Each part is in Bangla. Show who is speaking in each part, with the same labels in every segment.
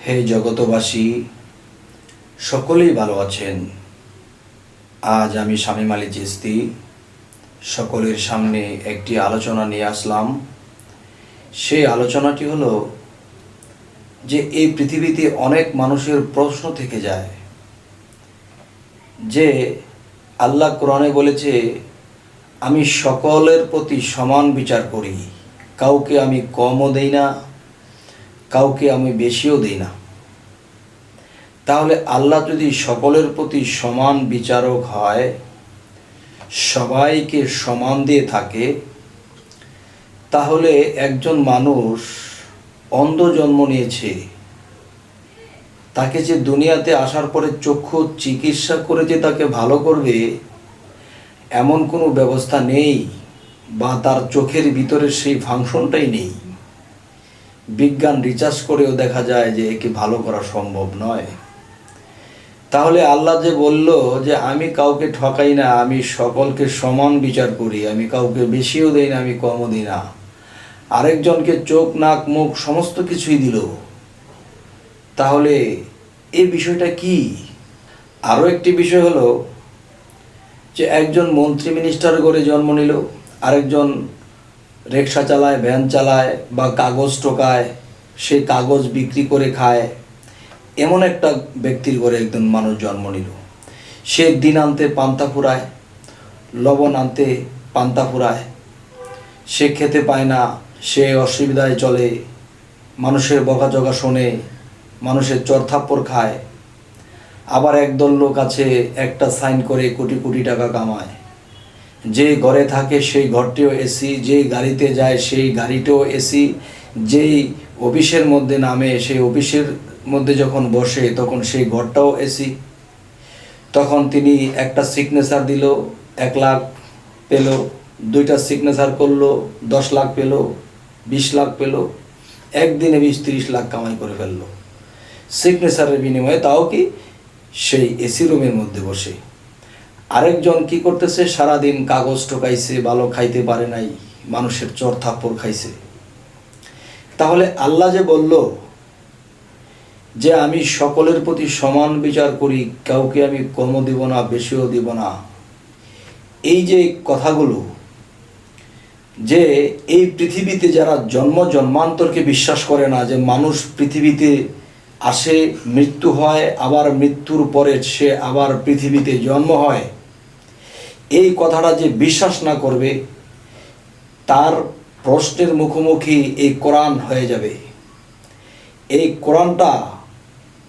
Speaker 1: হে জগতবাসী, সকলেই ভালো আছেন। আজ আমি শামীম আলী চিশতি সকলের সামনে একটি আলোচনা নিয়ে আসলাম। সেই আলোচনাটি হলো যে এই পৃথিবীতে অনেক মানুষের প্রশ্ন থেকে যায় যে আল্লাহ কোরআনে বলেছে, আমি সকলের প্রতি সমান বিচার করি, কাউকে আমি কমও দেই না, কাউকে আমি বেশিও দিই না। তাহলে আল্লাহ যদি সকলের প্রতি সমান বিচারক হয়, সবাইকে সমান দিয়ে থাকে, তাহলে একজন মানুষ অন্ধ জন্ম নিয়েছে, তাকে যে দুনিয়াতে আসার পরে চক্ষু চিকিৎসা করে যে তাকে ভালো করবে এমন কোনো ব্যবস্থা নেই, বা তার চোখের ভিতরে সেই ফাংশনটাই নেই। বিজ্ঞান রিসার্চ করেও দেখা যায় যে একে ভালো করা সম্ভব নয়। তাহলে আল্লাহ যে বলল যে আমি কাউকে ঠকাই না, আমি সকলকে সমান বিচার করি, আমি কাউকে বেশিও দেই না, আমি কমও দিই না, আরেকজনকে চোখ নাক মুখ সমস্ত কিছুই দিল, তাহলে এই বিষয়টা কি? আরও একটি বিষয় হলো যে একজন মন্ত্রী মিনিস্টার করে জন্ম নিল, আরেকজন রিক্সা চালায়, ভ্যান চালায়, বা কাগজ টোকায়, সেই কাগজ বিক্রি করে খায়, এমন একটা ব্যক্তির ঘরে একজন মানুষ জন্ম নিল। সে দিন আনতে পান্তা ফুরায়, লবণ আনতে পান্তা ফুরায়, সে খেতে পায় না, সে অসুবিধায় চলে, মানুষের বকাঝকা শোনে, মানুষের চড়থাপ্পড় খায়। আবার একদল লোক আছে একটা সাইন করে কোটি কোটি টাকা কামায়। যে ঘরে থাকে সেই ঘরটিও এসি, যেই গাড়িতে যায় সেই গাড়িটাও এসি, যেই অফিসের মধ্যে নামে সেই অফিসের মধ্যে যখন বসে তখন সেই ঘরটাও এসি। তখন তিনি একটা সিগনেচার দিল 1 লাখ পেল, 2টা সিগনেচার করলো 10 লাখ পেল, 20 লাখ পেল, একদিনে 20-30 লাখ কামাই করে ফেললো সিগনেচারের বিনিময়ে, তাও কি সেই এসি রুমের মধ্যে বসে। আরেকজন কি করতেছে, সারাদিন কাগজ ঠকাইছে, ভালো খাইতে পারে নাই, মানুষের চর থাপ্পড় খাইছে। তাহলে আল্লাহ যে বলল যে আমি সকলের প্রতি সমান বিচার করি, কাউকে আমি কমও দিব না, বেশিও দিব না, এই যে কথাগুলো, যে এই পৃথিবীতে যারা জন্মান্তরকে বিশ্বাস করে না, যে মানুষ পৃথিবীতে আসে, মৃত্যু হয়, আবার মৃত্যুর পরে সে আবার পৃথিবীতে জন্ম হয়, এই কথাটা যে বিশ্বাস না করবে, তার প্রশ্নের মুখোমুখি এই কোরআন হয়ে যাবে। এই কোরআনটা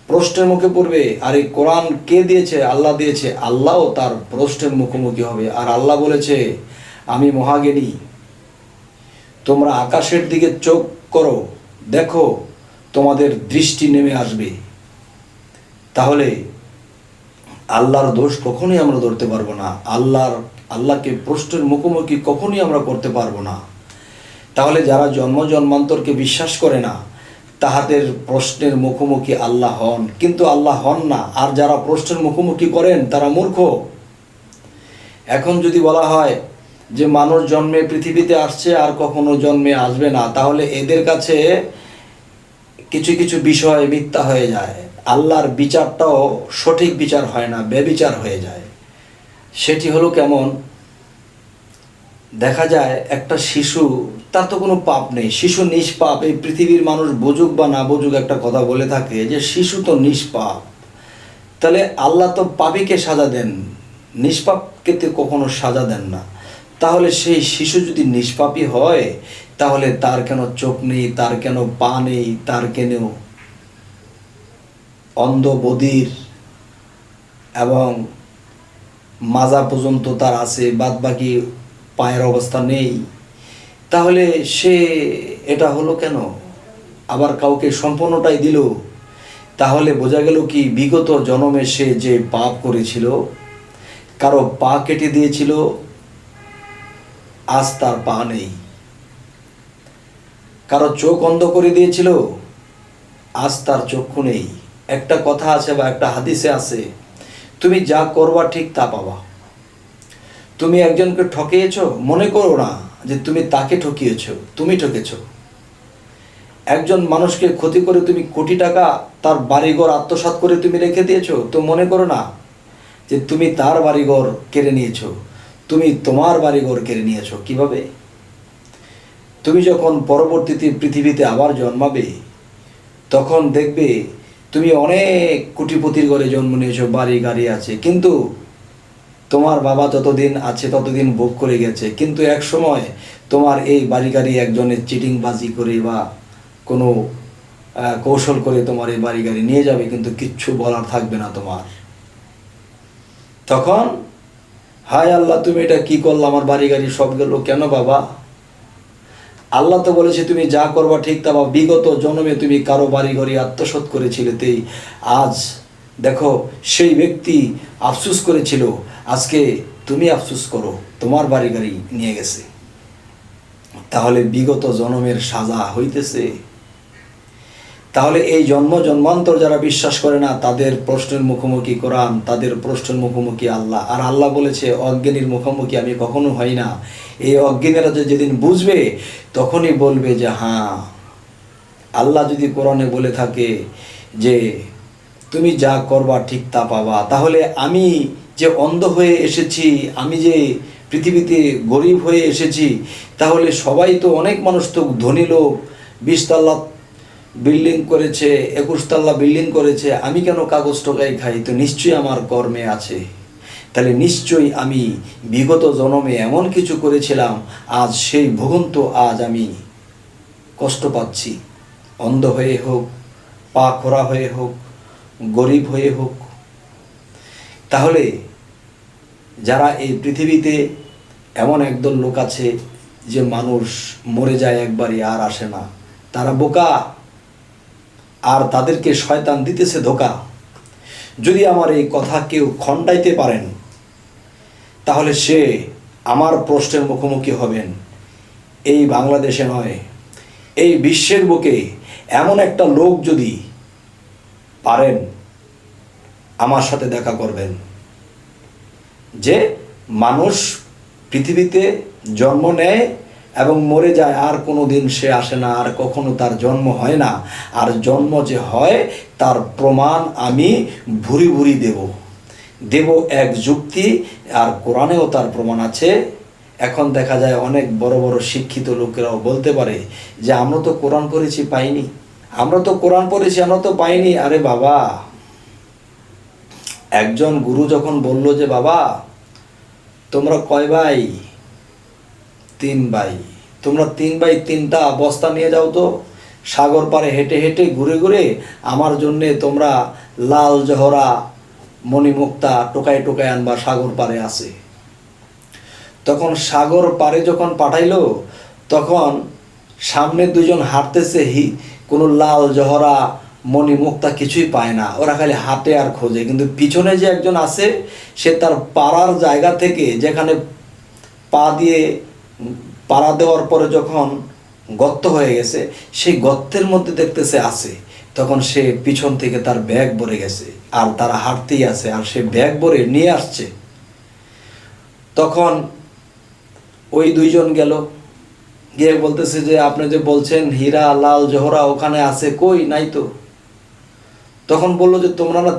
Speaker 1: প্রশ্নের মুখে পড়বে। আর এই কোরআন কে দিয়েছে? আল্লাহ দিয়েছে। আল্লাহও তার প্রশ্নের মুখোমুখি হবে। আর আল্লাহ বলেছে, আমি মহাজ্ঞানী, তোমরা আকাশের দিকে চোখ করো, দেখো, তোমাদের দৃষ্টি নেমে আসবে। তাহলে আল্লাহর দোষ কখনোই আমরা ধরতে পারবো না, আল্লাহকে প্রশ্নের মুখোমুখি কখনোই আমরা করতে পারবো না। তাহলে যারা জন্মান্তরকে বিশ্বাস করে না, তাহাদের প্রশ্নের মুখোমুখি আল্লাহ হন, কিন্তু আল্লাহ হন না। আর যারা প্রশ্নের মুখোমুখি করেন তারা মূর্খ। এখন যদি বলা হয় যে মানুষ জন্মে পৃথিবীতে আসছে আর কখনো জন্মে আসবে না, তাহলে এদের কাছে কিছু কিছু বিষয় মিথ্যা হয়ে যায়, আল্লাহর বিচারটাও সঠিক বিচার হয় না, বেবিচার হয়ে যায়। সেটি হলো কেমন? দেখা যায় একটা শিশু, তার তো কোনো পাপ নেই, শিশু নিষ্পাপ। এই পৃথিবীর মানুষ বুঝুক বা না বুঝুক একটা কথা বলে থাকে যে শিশু তো নিষ্পাপ। তাহলে আল্লাহ তো পাপীকে সাজা দেন, নিষ্পাপকে তো কখনো সাজা দেন না। তাহলে সেই শিশু যদি নিষ্পাপী হয়, তাহলে তার কেন চোখ নেই, তার কেন পা নেই, তার কেন অন্ধ বধির এবং মাজা পর্যন্ত তার আছে, বাদ বাকি পায়ের অবস্থা নেই? তাহলে সে এটা হলো কেন? আবার কাউকে সম্পূর্ণটাই দিল। তাহলে বোঝা গেল কি, বিগত জন্মে সে যে পাপ করেছিল, কারো পা কেটে দিয়েছিল, আজ তার পা নেই। কারো চোখ অন্ধ করে দিয়েছিল, আজ তার চক্ষু নেই। একটা কথা আছে বা একটা হাদিসে আছে, তুমি যা করবা ঠিক তা পাবা। তুমি একজনকে ঠকিয়েছ, মনে করো না যে তুমি তাকে ঠকিয়েছ, তুমি ঠকেছ। একজন মানুষকে ক্ষতি করে তুমি কোটি টাকা তার বাড়িঘর আত্মসাৎ করে তুমি রেখে দিয়েছো, তো মনে করো না যে তুমি তার বাড়িঘর কেড়ে নিয়েছো, তুমি তোমার বাড়িঘর কেড়ে নিয়েছো। কিভাবে? তুমি যখন পরবর্তীতে পৃথিবীতে আবার জন্মাবে তখন দেখবে তুমি অনেক কোটিপতির ঘরে জন্ম নিয়েছো, বাড়ি গাড়ি আছে, কিন্তু তোমার বাবা যতদিন আছে ততদিন ভোগ করে গেছে, কিন্তু এক সময় তোমার এই বাড়ি গাড়ি একজনের চিটিংবাজি করে বা কোনো কৌশল করে তোমার এই বাড়ি গাড়ি নিয়ে যাবে, কিন্তু কিচ্ছু বলার থাকবে না তোমার। তখন হায় আল্লাহ, তুমি এটা কি করলো, আমার বাড়ি গাড়ি সব গেল কেন বাবা? আল্লাহ তো বলেছে তুমি যা করবা ঠিক তা, বিগত জন্মে তুমি কারো বাড়ি ঘরে আত্মসাৎ করেছিলে, তেই আজ দেখো সেই ব্যক্তি আফসুস করেছিল, আজকে তুমি আফসুস করো, তোমার বাড়ি গাড়ি নিয়ে গেছে। তাহলে বিগত জন্মের সাজা হইতেছে। তাহলে এই জন্ম জন্মান্তর যারা বিশ্বাস করে না তাদের প্রশ্নের মুখোমুখি কোরআন, তাদের প্রশ্নের মুখোমুখি আল্লাহ। আর আল্লাহ বলেছে অজ্ঞানীর মুখোমুখি আমি কখনো হই না। এই অজ্ঞানীরা যেদিন বুঝবে তখনই বলবে যে হ্যাঁ, আল্লাহ যদি কোরআনে বলে থাকে যে তুমি যা করবা ঠিক তা পাবা, তাহলে আমি যে অন্ধ হয়ে এসেছি, আমি যে পৃথিবীতে গরিব হয়ে এসেছি, তাহলে সবাই তো অনেক মানুষ তো ধনী লোক 20 তলা বিল্ডিং করেছে, 21 তলা বিল্ডিং করেছে, আমি কেন কাগজ টোকাই খাই? তো নিশ্চয়ই আমার কর্মে আছে। তাহলে নিশ্চয়ই আমি বিগত জন্মে এমন কিছু করেছিলাম, আজ সেই ভোগন্ত আজ আমি কষ্ট পাচ্ছি, অন্ধ হয়ে হোক, পা খোড়া হয়ে হোক, গরিব হয়ে হোক। তাহলে যারা এই পৃথিবীতে এমন একদল লোক আছে যে মানুষ মরে যায় একবারই আর আসে না, তারা বোকা, আর তাদেরকে শয়তান দিতেছে ধোঁকা। যদি আমার এই কথা কেউ খণ্ডাইতে পারেন তাহলে সে আমার প্রশ্নের মুখোমুখি হবেন। এই বাংলাদেশে নয়, এই বিশ্বের বুকে এমন একটা লোক যদি পারেন আমার সাথে দেখা করবেন, যে মানুষ পৃথিবীতে জন্ম নেয় এবং মরে যায়, আর কোনো দিন সে আসে না, আর কখনো তার জন্ম হয় না, আর জন্ম যে হয় তার প্রমাণ আমি ভুরি ভুরি দেব এক যুক্তি, আর কোরআনেও তার প্রমাণ আছে। এখন দেখা যায় অনেক বড় বড় শিক্ষিত লোকেরাও বলতে পারে যে আমরা তো কোরআন পড়েছি পাইনি, আমরা তো কোরআন পড়েছি আমরা তো পাইনি। আরে বাবা, একজন গুরু যখন বলল যে বাবা তোমরা কয় ভাই? 3 ভাই। তোমরা 3 ভাই 3টা বস্তা নিয়ে যাও তো, সাগর পাড়ে হেঁটে হেঁটে ঘুরে ঘুরে আমার জন্যে তোমরা লাল জহরা মণিমুক্তা টোকায় টোকায় আনবা, সাগর পাড়ে আছে। তখন সাগর পাড়ে যখন পাঠাইলো তখন সামনে 2 জন হাঁটতেছে, কোনো লাল জহরা মণিমুক্তা কিছুই পায় না, ওরা খালি হাঁটে আর খোঁজে। কিন্তু পিছনে যে একজন আছে সে তার পাড়ার জায়গা থেকে, যেখানে পা দিয়ে পাড়া দেওয়ার পরে যখন গর্ত হয়ে গেছে, সেই গর্তের মধ্যে দেখতেছে আছে, তখন সে পিছন থেকে তার ব্যাগ ভরে গেছে, আর তারা হাঁটতেই আছে, আর সে ব্যাগ ভরে নিয়ে আসছে। তখন ওই 2 জন গেল, গিয়ে বলতেছে যে আপনি যে বলছেন হীরা লাল জহরা ওখানে আছে, কই নাই তো। তখন বললো যে তোমরা না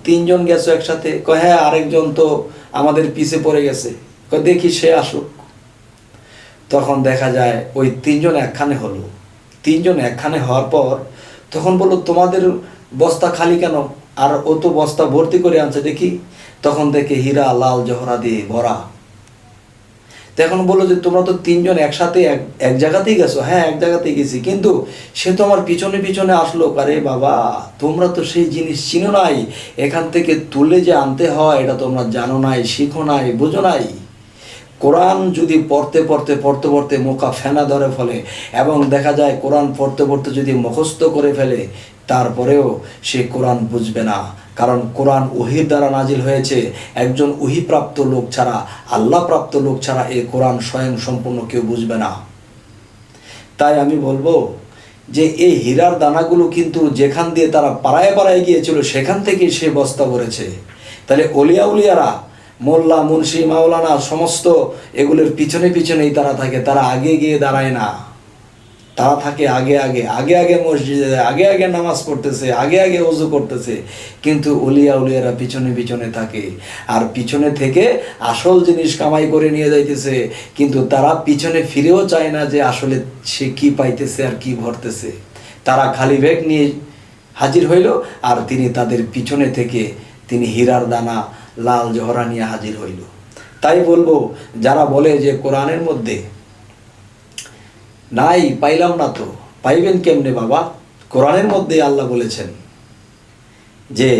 Speaker 1: তিনজন গেছো একসাথে। কয় হ্যাঁ, আরেকজন তো আমাদের পিছে পড়ে গেছে। কয় দেখি সে আসুক। তখন দেখা যায় ওই 3 জন একখানে হলো। 3 জন একখানে হওয়ার পর তখন বললো তোমাদের বস্তা খালি কেন? আর ও তো বস্তা ভর্তি করে আনছে দেখি। তখন দেখে হীরা লাল জহরা দিয়ে ভরা। তখন বললো যে তোমরা তো 3 জন একসাথে এক জায়গাতেই গেছো। হ্যাঁ, এক জায়গাতেই গেছি, কিন্তু সে তো আমার পিছনে পিছনে আসলো। আরে বাবা, তোমরা তো সেই জিনিস চিনো নাই, এখান থেকে তুলে যে আনতে হয় এটা তোমরা জানো নাই, শিখো নাই, বুঝো নাই। কোরআন যদি পড়তে পড়তে মোকা ফেনা ধরে ফেলে, এবং দেখা যায় কোরআন পড়তে পড়তে যদি মুখস্থ করে ফেলে, তারপরেও সে কোরআন বুঝবে না। কারণ কোরআন ওহীর দ্বারা নাজিল হয়েছে, একজন ওহীপ্রাপ্ত লোক ছাড়া, আল্লাহ প্রাপ্ত লোক ছাড়া এই কোরআন স্বয়ং সম্পূর্ণ কেউ বুঝবে না। তাই আমি বলবো যে এই হীরার দানাগুলো কিন্তু যেখান দিয়ে তারা পাড়ায় পাড়ায় গিয়েছিল সেখান থেকেই সে বস্তা ভরেছে। তাহলে অলিয়া উলিয়ারা, মোল্লা মুন্সি মাওলানা সমস্ত এগুলোর পিছনে পিছনেই তারা থাকে, তারা আগে গিয়ে দাঁড়ায় না। তারা থাকে আগে আগে আগে আগে মসজিদে যায়, আগে আগে নামাজ পড়তেছে, আগে আগে ওযু করতেছে, কিন্তু ওলিয়া উলিয়ারা পিছনে পিছনে থাকে। আর পিছনে থেকে আসল জিনিস কামাই করে নিয়ে যাইতেছে, কিন্তু তারা পিছনে ফিরেও চায় না যে আসলে সে কি পাইতেছে আর কি ভরতেছে। তারা খালি ব্যাগ নিয়ে হাজির হইল, আর তিনি তাদের পিছনে থেকে তিনি হীরার দানা লাল জহরা নিয়ে হাজির হইল। তাই বলবো, যারা বলে যে কোরআনের মধ্যে নাই, পাইলাম না, তো পাইবেন কেমনে বাবা? কোরআনের মধ্যে আল্লাহ বলেছেন যে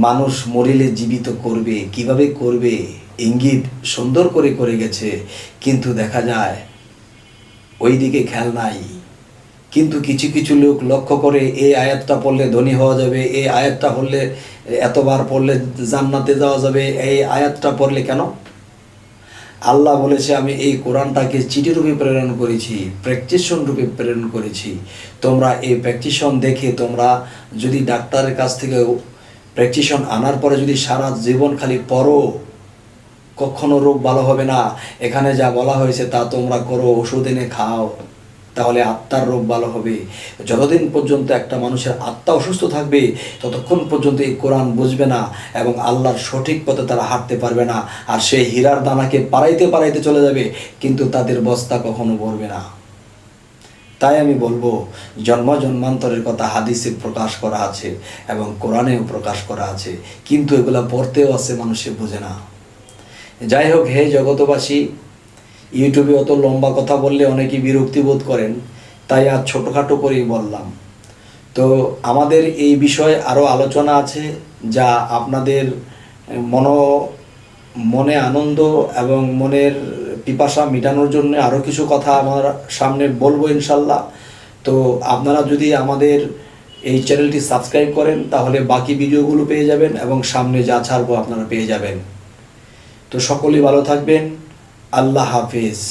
Speaker 1: মানুষ মরিলে জীবিত করবে, কিভাবে করবে ইঙ্গিত সুন্দর করে করে গেছে, কিন্তু দেখা যায় ওই দিকে খেয়াল নাই। কিন্তু কিছু কিছু লোক লক্ষ্য করে এই আয়াতটা পড়লে ধনী হওয়া যাবে, এই আয়াতটা পড়লে এতবার পড়লে জান্নাতে যাওয়া যাবে, এই আয়াতটা পড়লে কেন? আল্লাহ বলেছে আমি এই কোরআনটাকে চিঠি রূপে প্রেরণ করেছি, প্র্যাকটিশন রূপে প্রেরণ করেছি। তোমরা এই প্র্যাকটিশন দেখে তোমরা যদি ডাক্তারের কাছ থেকে প্র্যাকটিশন আনার পরে যদি সারা জীবন খালি পড়ো, কখনো রোগ ভালো হবে না। এখানে যা বলা হয়েছে তা তোমরা করো, ওষুধ এনে খাও, তাহলে আত্মার রোগ ভালো হবে। যতদিন পর্যন্ত একটা মানুষের আত্মা অসুস্থ থাকবে, ততক্ষণ পর্যন্ত এই কোরআন বুঝবে না এবং আল্লাহর সঠিক পথে তারা হাঁটতে পারবে না। আর সেই হীরার দানাকে পাড়াইতে পাড়াইতে চলে যাবে, কিন্তু তাদের বস্তা কখনো ভরবে না। তাই আমি বলবো, জন্ম জন্মান্তরের কথা হাদিসে প্রকাশ করা আছে এবং কোরআনেও প্রকাশ করা আছে, কিন্তু এগুলা পড়তেও আছে, মানুষে বোঝে না। যাই হোক, হে জগতবাসী, ইউটিউবে অত লম্বা কথা বললে অনেকেই বিরক্তি বোধ করেন, তাই আজ ছোটোখাটো করেই বললাম। তো আমাদের এই বিষয়ে আরও আলোচনা আছে, যা আপনাদের মনে আনন্দ এবং মনের পিপাসা মেটানোর জন্য আরও কিছু কথা আমার সামনে বলবো ইনশাল্লাহ। তো আপনারা যদি আমাদের এই চ্যানেলটি সাবস্ক্রাইব করেন, তাহলে বাকি ভিডিওগুলো পেয়ে যাবেন এবং সামনে যা ছাড়বো আপনারা পেয়ে যাবেন। তো সকলেই ভালো থাকবেন। আল্লাহ হাফেজ।